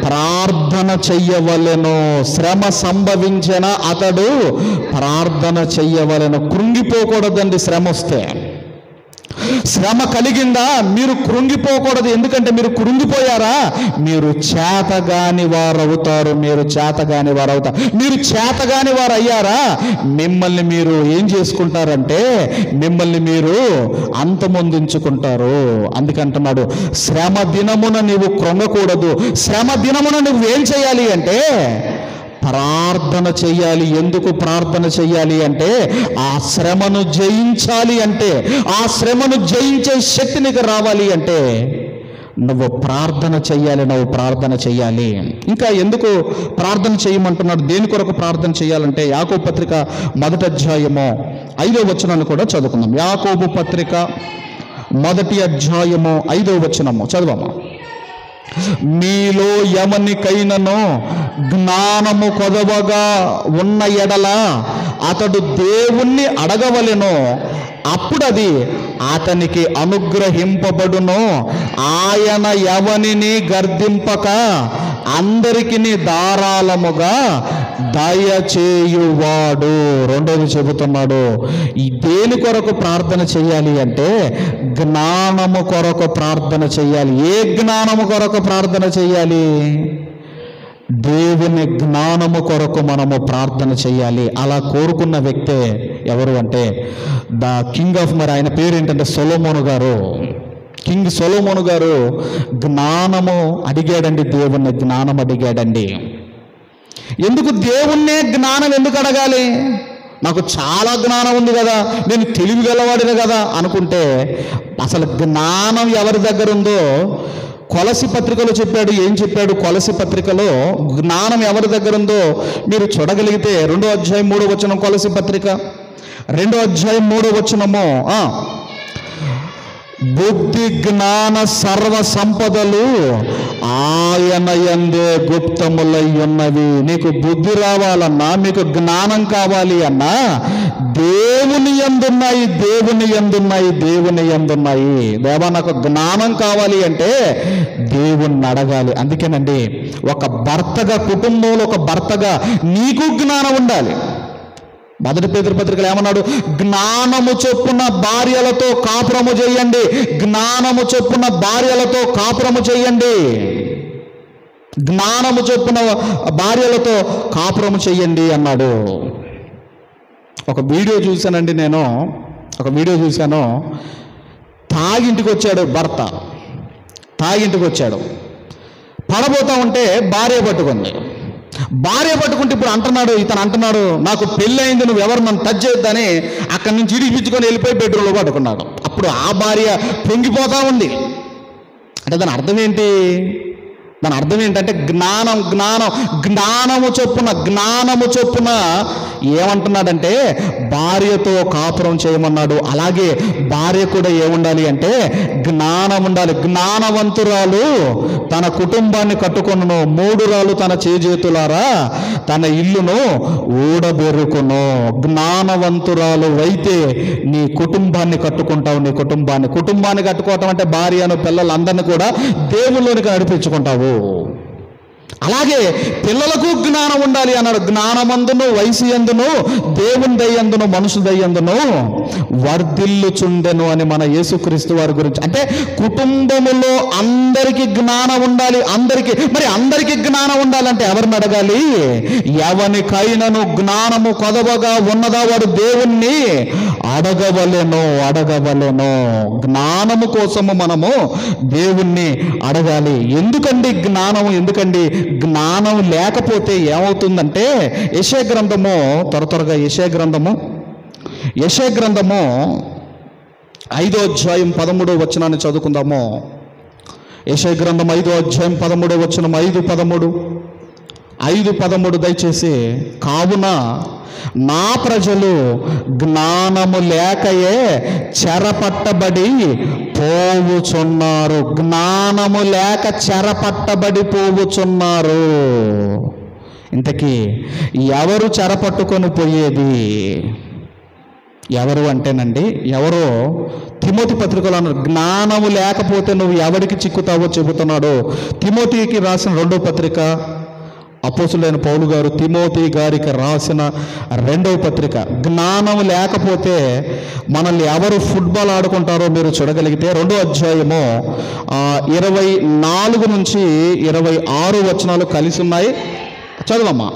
A: ప్రార్థన చెయ్యవలెను. శ్రమ సంభవించిన అతడు ప్రార్థన చెయ్యవలెను. కృంగిపోకూడదండి శ్రమ వస్తే. శ్రమ కలిగిందా, మీరు కృంగిపోకూడదు. ఎందుకంటే మీరు కృంగిపోయారా, మీరు చేతగాని వారు అవుతారు. మీరు చేతగాని వారు అవుతారు. మీరు చేతగాని వారు అయ్యారా, మిమ్మల్ని మీరు ఏం చేసుకుంటారంటే మిమ్మల్ని మీరు అంతమొందించుకుంటారు. అందుకంటున్నాడు, శ్రమ దినమున నీవు కృంగకూడదు. శ్రమ దినమున నువ్వు ఏం చేయాలి అంటే ప్రార్థన చెయ్యాలి. ఎందుకు ప్రార్థన చెయ్యాలి అంటే ఆ శ్రమను జయించాలి. అంటే ఆ శ్రమను జయించే శక్తి నీకు రావాలి అంటే నువ్వు ప్రార్థన చెయ్యాలి. నువ్వు ప్రార్థన చెయ్యాలి. ఇంకా ఎందుకు ప్రార్థన చేయమంటున్నాడు, దేని కొరకు ప్రార్థన చేయాలంటే యాకోబు పత్రిక 1వ అధ్యాయము 5వ వచనాన్ని కూడా చదువుకుందాం. యాకోబు పత్రిక 1వ అధ్యాయము 5వ వచనము చదవమా. మీలో ఎవనికైనను జ్ఞానము కొదవగా ఉన్న ఎడల అతడు దేవుణ్ణి అడగవలెను, అప్పుడు అది అతనికి అనుగ్రహింపబడును. ఆయన ఎవనిని గర్దింపక అందరికీ ధారాళముగా దయచేయువాడు. రెండోది చెబుతున్నాడు, ఈ దేని కొరకు ప్రార్థన చేయాలి అంటే జ్ఞానము కొరకు ప్రార్థన చేయాలి. ఏ జ్ఞానము కొరకు ప్రార్థన చేయాలి? దేవుని జ్ఞానము కొరకు మనము ప్రార్థన చేయాలి. అలా కోరుకున్న వ్యక్తే ఎవరు అంటే ద కింగ్ ఆఫ్, మరి ఆయన పేరు ఏంటంటే సొలొమోను గారు. కింగ్ సొలొమోను గారు జ్ఞానము అడిగాడండి, దేవుణ్ణి జ్ఞానం అడిగాడండి. ఎందుకు దేవుణ్ణే జ్ఞానం ఎందుకు అడగాలి? నాకు చాలా జ్ఞానం ఉంది కదా, నేను తెలివి గలవాడిని కదా అనుకుంటే అసలు జ్ఞానం ఎవరి దగ్గర ఉందో కొలసి పత్రికలో చెప్పాడు. ఏం చెప్పాడు కొలసి పత్రికలో? జ్ఞానం ఎవరి దగ్గర ఉందో మీరు చూడగలిగితే 2వ అధ్యాయం 3వ వచనం, కొలసి పత్రిక 2వ అధ్యాయం 3వ వచనము, బుద్ధి జ్ఞాన సర్వ సంపదలు ఆయన యందే గుప్తములై ఉన్నవి. నీకు బుద్ధి రావాలన్నా, మీకు జ్ఞానం కావాలి అన్నా దేవుని యందున్నాయి, దేవుని యందున్నాయి, దేవుని యందున్నాయి. దేవా నాకు జ్ఞానం కావాలి అంటే దేవుణ్ణి అడగాలి. అందుకేనండి ఒక భర్తగా, కుటుంబంలో ఒక భర్తగా నీకు జ్ఞానం ఉండాలి. 1 పేతురు పత్రికలో ఏమన్నాడు? జ్ఞానము చొప్పున భార్యలతో కాపురము చేయండి. జ్ఞానము చొప్పున భార్యలతో కాపురము చేయండి. జ్ఞానము చొప్పున భార్యలతో కాపురము చేయండి అన్నాడు. ఒక వీడియో చూశానండి, నేను ఒక వీడియో చూశాను. తాగింటికి వచ్చాడు భర్త, తాగింటికి వచ్చాడు. పడబోతా ఉంటే భార్య పట్టుకుంది. భార్య పట్టుకుంటే ఇప్పుడు ఇతను అంటున్నాడు నాకు పెళ్ళి అయింది, నువ్వు ఎవరు నన్ను టచ్ చేయొద్దని అక్కడి నుంచి ఇడిపించుకొని వెళ్ళిపోయి బెడ్రూమ్లో పట్టుకున్నాడు. అప్పుడు ఆ భార్య పొంగిపోతా ఉంది. అంటే దాని అర్థం ఏంటి? దాని అర్థం ఏంటంటే జ్ఞానము చొప్పున ఏమంటున్నాడంటే భార్యతో కాపురం చేయమన్నాడు. అలాగే భార్య కూడా ఏముండాలి అంటే జ్ఞానం ఉండాలి. జ్ఞానవంతురాలు తన కుటుంబాన్ని కట్టుకొనును, మూఢురాలు తన చేజేతులారా తన ఇల్లును ఊడబెరుకును. జ్ఞానవంతురాలు అయితే నీ కుటుంబాన్ని కట్టుకుంటావు. నీ కుటుంబాన్ని కట్టుకోవటం అంటే భార్యను, పిల్లలందరినీ కూడా దేవుళ్ళలోనికి నడిపించుకుంటావు. అలాగే పిల్లలకు జ్ఞానం ఉండాలి అన్నాడు. జ్ఞానమందును, వయసు యందును, దేవుని దయ్యందును, మనుషు దయ్యందును వర్ధిల్లుచుండెను అని మన యేసుక్రీస్తు వారి గురించి. అంటే కుటుంబములో అందరికీ జ్ఞానం ఉండాలి. అందరికీ జ్ఞానం ఉండాలంటే ఎవరిని అడగాలి? ఎవనికైనను జ్ఞానము కొదవగా ఉన్నదా వాడు దేవుణ్ణి అడగవలెను. జ్ఞానము కోసము మనము దేవుణ్ణి అడగాలి. ఎందుకండి జ్ఞానము? ఎందుకండి జ్ఞానం లేకపోతే ఏమవుతుందంటే యెషయా గ్రంథము, త్వరగా యెషయా గ్రంథము 5వ అధ్యాయం 13వ వచనాన్ని చదువుకుందాము. యెషయా గ్రంథం 5వ అధ్యాయం 13వ వచనం, 5:13 దయచేసి. కావున నా ప్రజలు జ్ఞానము లేకయే చెరపట్టబడి పోవుచున్నారు. జ్ఞానము లేక చెరపట్టబడి పోవుచున్నారు. ఇంతకీ ఎవరు చెరపట్టుకొని పోయేది? ఎవరు అంటేనండి, ఎవరో తిమోతి పత్రికలో అన్నారు, జ్ఞానము లేకపోతే నువ్వు ఎవరికి చిక్కుతావో చెబుతున్నాడు. తిమోతికి రాసిన 2వ పత్రిక అపోస్తులైన పౌలు గారు తిమోతి గారికి రాసిన 2వ పత్రిక. జ్ఞానం లేకపోతే మనల్ని ఎవరు ఫుట్బాల్ ఆడుకుంటారో మీరు చూడగలిగితే 2వ అధ్యాయము 24 నుంచి 26 వచనాలు కలిసి ఉన్నాయి. చదవమ్మా.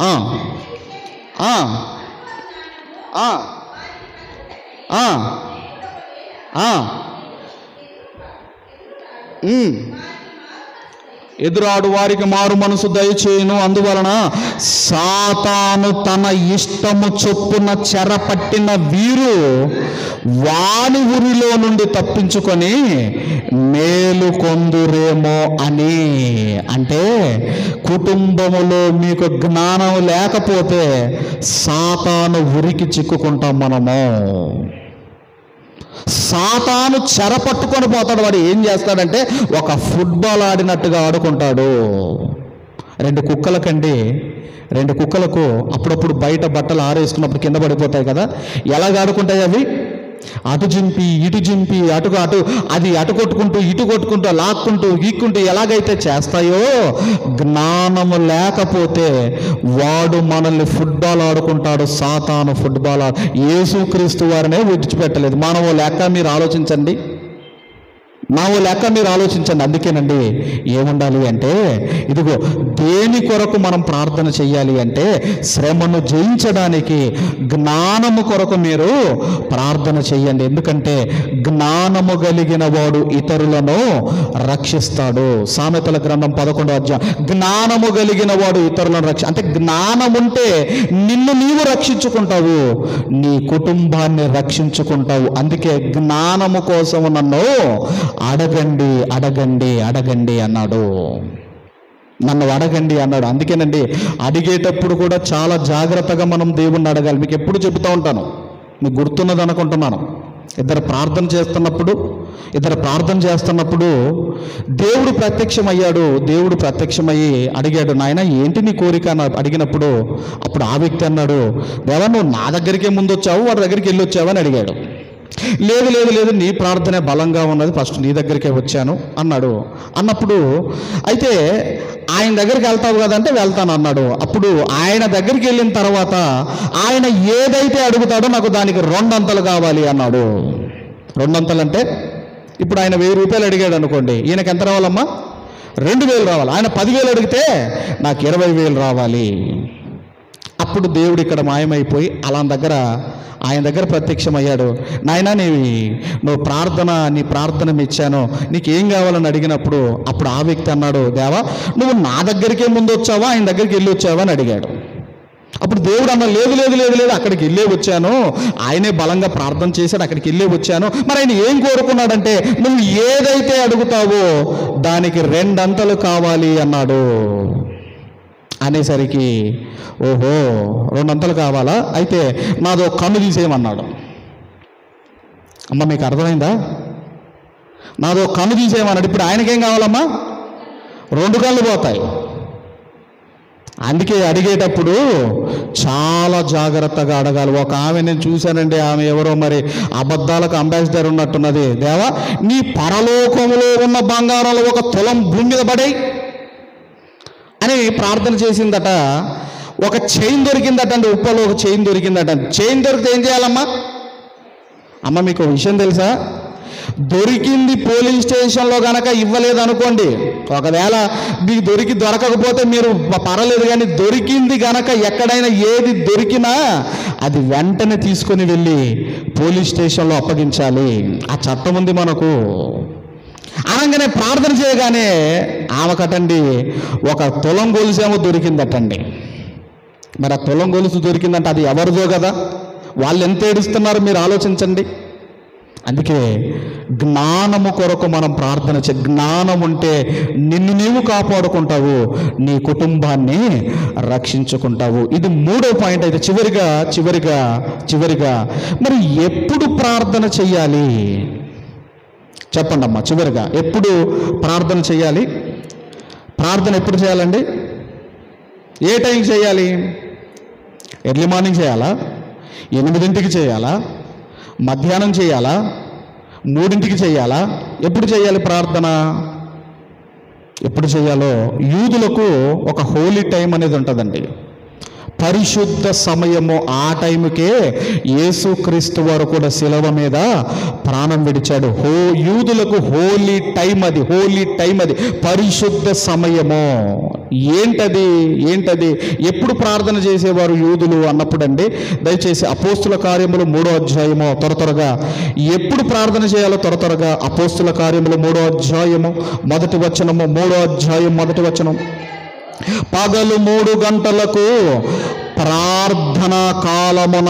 A: ఎదురాడు వారికి మారు మనసు దయచేయును, అందువలన సాతాను తన ఇష్టము చొప్పున చెరపట్టిన వీరు వాని ఊరిలో నుండి తప్పించుకొని మేలు కొందురేమో అని. అంటే కుటుంబములో మీకు జ్ఞానం లేకపోతే సాతాను ఉరికి చిక్కుకుంటాం మనము. సాతాను చెరపట్టుకొని పోతాడు. వాడు ఏం చేస్తాడంటే ఒక ఫుట్బాల్ ఆడినట్టుగా ఆడుకుంటాడు. 2 కుక్కలకు అప్పుడప్పుడు బయట బట్టలు ఆరేసుకున్నప్పుడు కింద పడిపోతాయి కదా, ఎలాగ ఆడుకుంటాయి అవి? అటు జింపి ఇటు జింపి అటు అది అటు కొట్టుకుంటూ ఇటు కొట్టుకుంటూ లాక్కుంటూ గీక్కుంటూ ఎలాగైతే చేస్తాయో, జ్ఞానము లేకపోతే వాడు మనల్ని ఫుట్బాల్ ఆడుకుంటాడు. సాతాను ఫుట్బాల్ యేసుక్రీస్తు వారినే విడిచిపెట్టలేదు. మానవ లెక్క మీరు ఆలోచించండి. అందుకేనండి ఏముండాలి అంటే, ఇదిగో దేని కొరకు మనం ప్రార్థన చెయ్యాలి అంటే, శ్రమను జయించడానికి జ్ఞానము కొరకు మీరు ప్రార్థన చెయ్యండి. ఎందుకంటే జ్ఞానము కలిగిన వాడు ఇతరులను రక్షిస్తాడు. సామెతల గ్రంథం 11వ అధ్యాయం. జ్ఞానము కలిగిన వాడు ఇతరులను అంటే జ్ఞానం ఉంటే నిన్ను నీవు రక్షించుకుంటావు, నీ కుటుంబాన్ని రక్షించుకుంటావు. అందుకే జ్ఞానము కోసం నన్ను అడగండి అన్నాడు. అందుకేనండి అడిగేటప్పుడు కూడా చాలా జాగ్రత్తగా మనం దేవుణ్ణి అడగాలి. మీకు ఎప్పుడు చెబుతూ ఉంటాను, మీకు గుర్తున్నది అనుకుంటున్నాను. ఇద్దరు ప్రార్థన చేస్తున్నప్పుడు దేవుడు ప్రత్యక్షమయ్యి అడిగాడు, నాయన ఏంటి నీ కోరిక అని అడిగినప్పుడు అప్పుడు ఆ వ్యక్తి అన్నాడు, దేవా నువ్వు నా దగ్గరికే ముందు వచ్చావు, వాడి దగ్గరికి వెళ్ళి వచ్చావు అని అడిగాడు. లేదు నీ ప్రార్థనే బలంగా ఉన్నది, ఫస్ట్ నీ దగ్గరికే వచ్చాను అన్నాడు. అన్నప్పుడు అయితే ఆయన దగ్గరికి వెళ్తావు కదంటే వెళ్తాను అన్నాడు. అప్పుడు ఆయన దగ్గరికి వెళ్ళిన తర్వాత ఆయన ఏదైతే అడుగుతాడో నాకు దానికి 2 అంతలు కావాలి అన్నాడు. 2 అంతలు అంటే ఇప్పుడు ఆయన 1000 రూపాయలు అడిగాడు అనుకోండి, ఈయనకి ఎంత రావాలమ్మా? 2000 రావాలి. ఆయన 10,000 అడిగితే నాకు 20,000 రావాలి. అప్పుడు దేవుడు ఇక్కడ మాయమైపోయి ఆయన దగ్గర ప్రత్యక్షమయ్యాడు. నాయనా నీ ప్రార్థన మెచ్చాను, నీకేం కావాలని అడిగినప్పుడు అప్పుడు ఆ వ్యక్తి అన్నాడు, దేవా నువ్వు నా దగ్గరికే ముందు వచ్చావా ఆయన దగ్గరికి వెళ్ళి వచ్చావా అని అడిగాడు. అప్పుడు దేవుడు అన్న లేదు అక్కడికి వెళ్ళే వచ్చాను, ఆయనే బలంగా ప్రార్థన చేశాడు, అక్కడికి వెళ్ళే వచ్చాను. మరి ఆయన ఏం కోరుకున్నాడంటే నువ్వు ఏదైతే అడుగుతావో దానికి 2 అంతలు కావాలి అన్నాడు. అనేసరికి ఓహో 2 అంతలు కావాలా, అయితే నాదో కన్ను తీసేయమన్నాడు. అమ్మ మీకు అర్థమైందా? నాదో కన్ను తీసేయమన్నాడు. ఇప్పుడు ఆయనకేం కావాలమ్మా? 2 కళ్ళు పోతాయి. అందుకే అడిగేటప్పుడు చాలా జాగ్రత్తగా అడగాలి. ఒక ఆమె నేను చూశానండి, ఆమె ఎవరో మరి అబద్ధాలకు అంబాసిడర్ ఉన్నట్టున్నది. దేవా నీ పరలోకములో ఉన్న బంగారంలో 1 తులం భూమి మీద పడాయి అని ప్రార్థన చేసిందట. ఒక చైన్ దొరికిందట అండి, ఉప్పలో ఒక చైన్ దొరికిందట. చైన్ దొరికితే ఏం చేయాలమ్మా? అమ్మ మీకు విషయం తెలుసా? దొరికింది పోలీస్ స్టేషన్లో కనుక ఇవ్వలేదు అనుకోండి, ఒకవేళ మీకు దొరకకపోతే మీరు పర్వాలేదు, కానీ దొరికింది కనుక ఎక్కడైనా ఏది దొరికినా అది వెంటనే తీసుకొని వెళ్ళి పోలీస్ స్టేషన్లో అప్పగించాలి. ఆ చట్టం ఉంది మనకు. అనగానే ప్రార్థన చేయగానే ఆమెకటండి 1 తులం గొలుసేమో దొరికిందటండి. మరి ఆ తులం గొలుసు దొరికిందంటే అది ఎవరిదో కదా, వాళ్ళు ఎంత ఏడుస్తున్నారు మీరు ఆలోచించండి. అందుకే జ్ఞానము కొరకు మనం ప్రార్థన జ్ఞానం ఉంటే నిన్ను నీవు కాపాడుకుంటావు, నీ కుటుంబాన్ని రక్షించుకుంటావు. ఇది 3వ పాయింట్. అయితే చివరిగా మరి ఎప్పుడు ప్రార్థన చెయ్యాలి చెప్పండి అమ్మా? చివరిగా ఎప్పుడు ప్రార్థన చేయాలి? ప్రార్థన ఎప్పుడు చేయాలండి? ఏ టైంకి చేయాలి? ఎర్లీ మార్నింగ్ చేయాలా? 8ంటికి చేయాలా? మధ్యాహ్నం చేయాలా? 3ంటికి చేయాలా? ఎప్పుడు చేయాలి ప్రార్థన? ఎప్పుడు చేయాలో, యూదులకు ఒక హోలీ టైం అనేది ఉంటుందండి, పరిశుద్ధ సమయము. ఆ టైంకే యేసుక్రీస్తు వారు కూడా శిలువ మీద ప్రాణం విడిచాడు. యూదులకు హోలీ టైం అది, హోలీ టైం అది, పరిశుద్ధ సమయము. ఏంటది ఎప్పుడు ప్రార్థన చేసేవారు యూదులు అన్నప్పుడు అండి, దయచేసి అపోస్తుల కార్యములు 3వ అధ్యాయము త్వరగా ఎప్పుడు ప్రార్థన చేయాలో త్వరగా అపోస్తుల కార్యములు 3వ అధ్యాయము 1వ వచనము, 3వ అధ్యాయం 1వ వచనం. పగలు 3 గంటలకు ప్రార్థనా కాలమున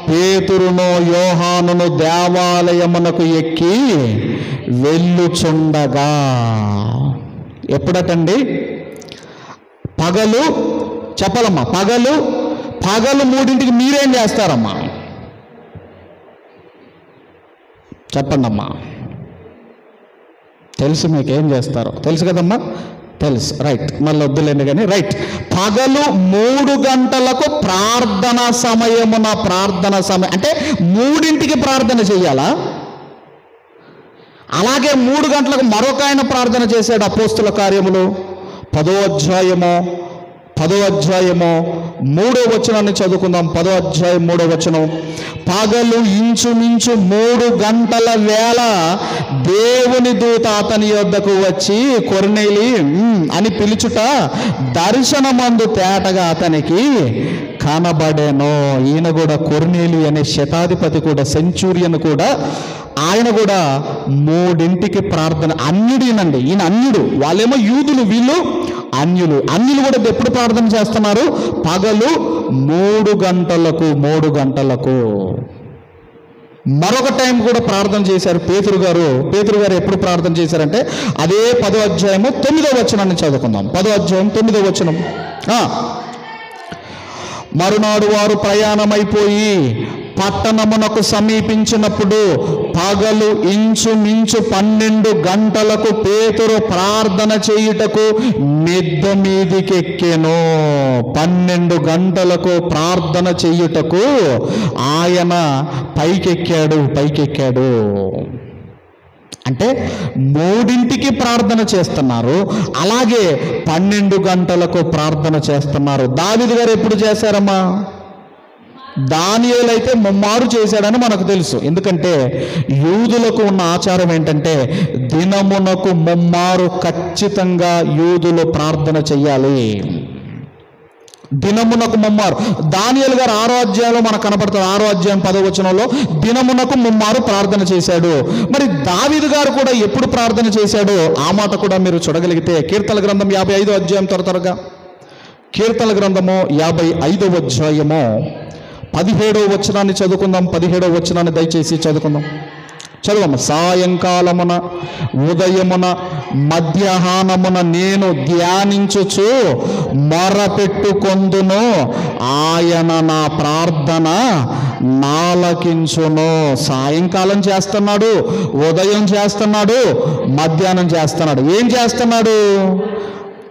A: పేతురును యోహానును దేవాలయమునకు ఎక్కి వెళ్ళుచుండగా. ఎప్పుడటండి? పగలు, చెప్పాలమ్మా, పగలు 3ంటికి మీరేం చేస్తారమ్మా? చెప్పండి అమ్మా. తెలుసు మీకు ఏం చేస్తారో, తెలుసు కదమ్మా? తెలుసు, రైట్, మళ్ళీ వద్దులేండి కానీ, రైట్. పగలు 3 గంటలకు ప్రార్థన సమయమున, ప్రార్థన సమయం అంటే 3ంటికి ప్రార్థన చెయ్యాలా? అలాగే 3 గంటలకు మరొక ఆయన ప్రార్థన చేశాడు. అపోస్తుల కార్యములు 10వ అధ్యాయము 3వ వచనాన్ని చదువుకుందాం. 10వ అధ్యాయం 3వ వచనం. పగలు ఇంచుమించు 3 గంటల వేళ దేవుని దూత అతని యొద్దకు వచ్చి కొర్నేలి అని పిలుచుట దర్శనమందు తేటగా అతనికి కనబడెను. ఈయన కూడా కొర్నేలి అనే శతాధిపతి కూడా, సెంచూరియన్ కూడా, ఆయన కూడా 3ంటికి ప్రార్థన. అన్యుడేనండి ఈయన, అన్యుడు. వాళ్ళేమో యూదులు, వీళ్ళు అన్యులు. అన్యులు కూడా ఎప్పుడు ప్రార్థన చేస్తున్నారు? పగలు 3 గంటలకు. మరొక టైం కూడా ప్రార్థన చేశారు పేతురు గారు ఎప్పుడు ప్రార్థన చేశారంటే అదే 10వ అధ్యాయము 9వ వచనాన్ని చదువుకుందాం. 10వ అధ్యాయం 9వ వచనం. మరునాడు వారు ప్రయాణమైపోయి పట్టణమునకు సమీపించినప్పుడు పగలు ఇంచుమించు 12 గంటలకు పేతురు ప్రార్థన చేయుటకు మిద్దె మీదికెక్కెను. 12 గంటలకు ప్రార్థన చేయుటకు ఆయన పైకెక్కాడు. అంటే 3ంటికి ప్రార్థన చేస్తున్నారు, అలాగే 12 గంటలకు ప్రార్థన చేస్తున్నారు. దావీదు గారు ఎప్పుడు చేశారమ్మా? దానియేలు అయితే ముమ్మారు చేశాడని మనకు తెలుసు. ఎందుకంటే యూదులకు ఉన్న ఆచారం ఏంటంటే దినమునకు ముమ్మారు ఖచ్చితంగా యూదులు ప్రార్థన చెయ్యాలి. దినమునకు ముమ్మారు. దానియేలు గారు 6వ అధ్యాయంలో మనకు కనపడుతుంది. 6వ అధ్యాయం 10వ వచనంలో దినమునకు ముమ్మారు ప్రార్థన చేశాడు. మరి దావీదు గారు కూడా ఎప్పుడు ప్రార్థన చేశాడో ఆ మాట కూడా మీరు చూడగలిగితే కీర్తనల గ్రంథం 55వ అధ్యాయం త్వరగా కీర్తనల గ్రంథము 55వ అధ్యాయము 17వ వచనాన్ని చదువుకుందాం. 17వ వచనాన్ని దయచేసి చదువుకుందాం. సాయంకాలమున ఉదయమున మధ్యాహ్నమున నేను ధ్యానించుచు మొరపెట్టుకొందును, ఆయన నా ప్రార్థన నాలకించును. సాయంకాలం చేస్తున్నాడు, ఉదయం చేస్తున్నాడు, మధ్యాహ్నం చేస్తున్నాడు. ఏం చేస్తున్నాడు?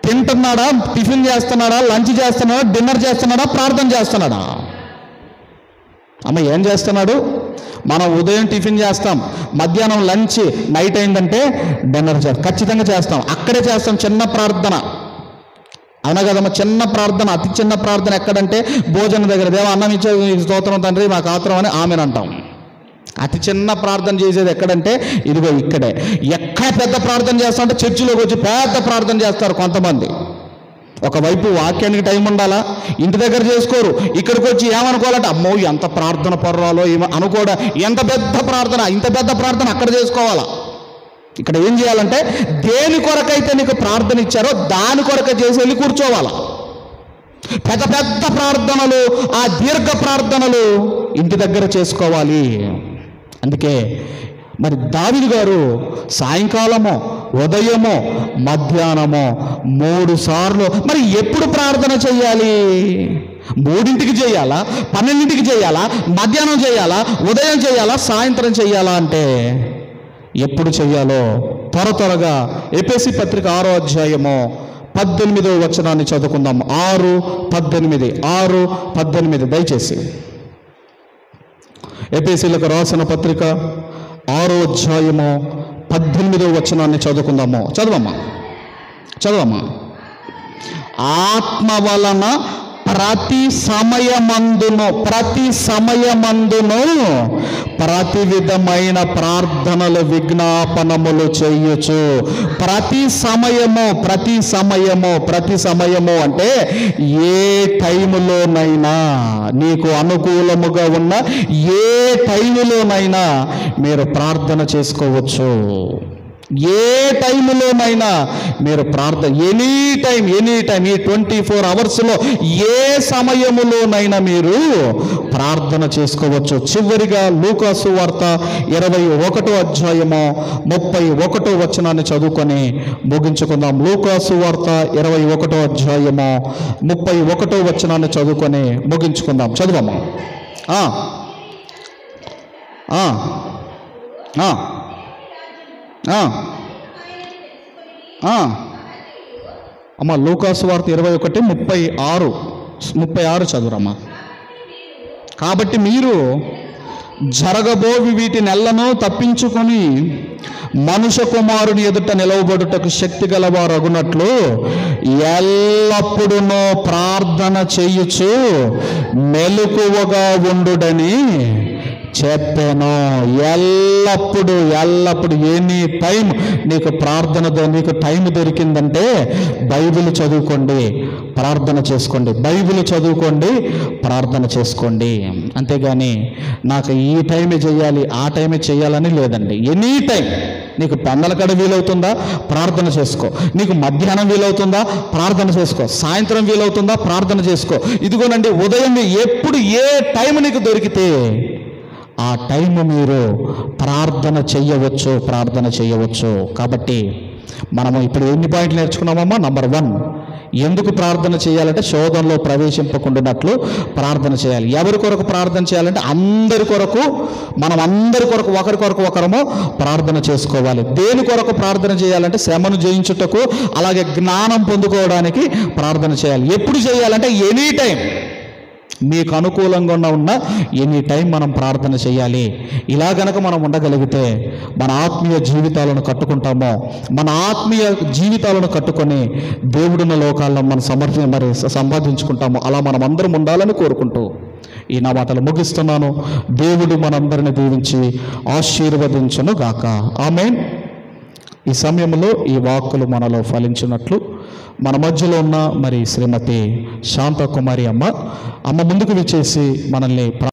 A: తింటున్నాడా? టిఫిన్ చేస్తున్నాడా? లంచ్ చేస్తున్నాడా? డిన్నర్ చేస్తున్నాడా? ప్రార్థన చేస్తున్నాడా? అమ్మ ఏం చేస్తున్నాడు? మనం ఉదయం టిఫిన్ చేస్తాం, మధ్యాహ్నం లంచ్, నైట్ అయిందంటే డిన్నర్ ఖచ్చితంగా చేస్తాం. అక్కడే చేస్తాం చిన్న ప్రార్థన, అవునా కదమ్మా? చిన్న ప్రార్థన, అతి చిన్న ప్రార్థన ఎక్కడంటే భోజనం దగ్గర. దేవా అన్నం ఇచ్చే స్తోత్రం తండ్రి, మాకు ఆత్రం అని ఆమెను అంటాం. అతి చిన్న ప్రార్థన చేసేది ఎక్కడంటే ఇదిగో ఇక్కడే. ఎక్కడ పెద్ద ప్రార్థన చేస్తామంటే చర్చిలోకి వచ్చి పెద్ద ప్రార్థన చేస్తారు కొంతమంది. ఒకవైపు వాక్యానికి టైం ఉండాలా, ఇంటి దగ్గర చేసుకోరు. ఇక్కడికి వచ్చి ఏమనుకోవాలంటే అమ్మో ఎంత ప్రార్థన పర్వాలో ఏమో అనుకోడా. ఎంత పెద్ద ప్రార్థన, ఇంత పెద్ద ప్రార్థన అక్కడ చేసుకోవాలా. ఇక్కడ ఏం చేయాలంటే దేని కొరకైతే నీకు ప్రార్థన ఇచ్చారో దాని కొరక చేసి వెళ్ళి కూర్చోవాలా. పెద్ద పెద్ద ప్రార్థనలు, ఆ దీర్ఘ ప్రార్థనలు ఇంటి దగ్గర చేసుకోవాలి. అందుకే మరి దావీదు గారు సాయంకాలము, ఉదయము, మధ్యాహ్నము 3 సార్లు. మరి ఎప్పుడు ప్రార్థన చేయాలి? 3ంటికి చేయాలా? 12ంటికి చేయాలా? మధ్యాహ్నం చేయాలా? ఉదయం చేయాలా? సాయంత్రం చేయాలా? అంటే ఎప్పుడు చేయాలో త్వరగా ఎఫెసీ పత్రిక 6వ అధ్యాయము 18వ వచనాన్ని చదువుకుందాం. 6:18 దయచేసి ఎఫెసీలకు రాసిన పత్రిక 6వ అధ్యాయము 18వ వచనాన్ని చదువుకుందాము. చదవమ్మా. చదవమ్మా. ఆత్మ వలన ప్రతి సమయమందును ప్రతి విధమైన ప్రార్థనలు విజ్ఞాపనములు చేయొచ్చు. ప్రతి సమయము అంటే ఏ టైములోనైనా, నీకు అనుకూలముగా ఉన్న ఏ టైములోనైనా మీరు ప్రార్థన చేసుకోవచ్చు. ఏ టైములోనైనా మీరు ఎనీ టైం ఈ 24 అవర్స్లో ఏ సమయములోనైనా మీరు ప్రార్థన చేసుకోవచ్చు. చివరిగా లూకాసు వార్త 21వ అధ్యాయము 31వ వచనాన్ని చదువుకొని ముగించుకుందాం. లూకాసు వార్త 21వ అధ్యాయము 31వ వచనాన్ని చదువుకొని ముగించుకుందాం. చదువమ్మా. అమ్మ లూకాసు వార్త 21:36 చదువురమ్మా. కాబట్టి మీరు జరగబోవి వీటినెల్లను తప్పించుకొని మనుష్య కుమారుని ఎదుట నిలవబడుటకు శక్తి గలవారు అగునట్లు ఎల్లప్పుడూ ప్రార్థన చేయుచు మెలకువగా ఉండుడని చెప్పాను. ఎల్లప్పుడు ఎనీ టైం నీకు నీకు టైం దొరికిందంటే బైబిల్ చదువుకోండి, ప్రార్థన చేసుకోండి. బైబిల్ చదువుకోండి, ప్రార్థన చేసుకోండి. అంతేగాని నాకు ఈ టైమే చేయాలి, ఆ టైమే చేయాలని లేదండి. ఎనీ టైం నీకు పెందల కడ వీలవుతుందా, ప్రార్థన చేసుకో. నీకు మధ్యాహ్నం వీలవుతుందా, ప్రార్థన చేసుకో. సాయంత్రం వీలవుతుందా, ప్రార్థన చేసుకో. ఇదిగోనండి, ఉదయం ఎప్పుడు ఏ టైం నీకు దొరికితే ఆ టైము మీరు ప్రార్థన చేయవచ్చు. కాబట్టి మనము ఇప్పుడు ఎన్ని పాయింట్లు నేర్చుకున్నామమ్మా? నంబర్ 1, ఎందుకు ప్రార్థన చేయాలంటే శోధనలో ప్రవేశింపకుండానట్లు ప్రార్థన చేయాలి. ఎవరి కొరకు ప్రార్థన చేయాలంటే అందరి కొరకు, మనం అందరి కొరకు, ఒకరి కొరకు ఒకరము ప్రార్థన చేసుకోవాలి. దేని కొరకు ప్రార్థన చేయాలంటే శ్రమను జయించుటకు, అలాగే జ్ఞానం పొందుకోవడానికి ప్రార్థన చేయాలి. ఎప్పుడు చేయాలంటే ఎనీ టైం, మీకు అనుకూలంగా ఉన్న ఎనీ టైం మనం ప్రార్థన చేయాలి. ఇలా గనక మనం ఉండగలిగితే మన ఆత్మీయ జీవితాలను కట్టుకుంటామో, మన ఆత్మీయ జీవితాలను కట్టుకొని దేవుడున్న లోకాల్లో మనం సంపాదించుకుంటామో. అలా మనం అందరం ఉండాలని కోరుకుంటూ ఈ నా మాటలు ముగిస్తున్నాను. దేవుడు మనందరిని దీవించి ఆశీర్వదించును గాక. ఆమేన్. ఈ సమయంలో ఈ వాక్కులు మనలో ఫలించినట్లు మన మధ్యలో ఉన్న శ్రీమతి శాంతకుమారి అమ్మ ముందుకు విచ్చేసి మనల్ని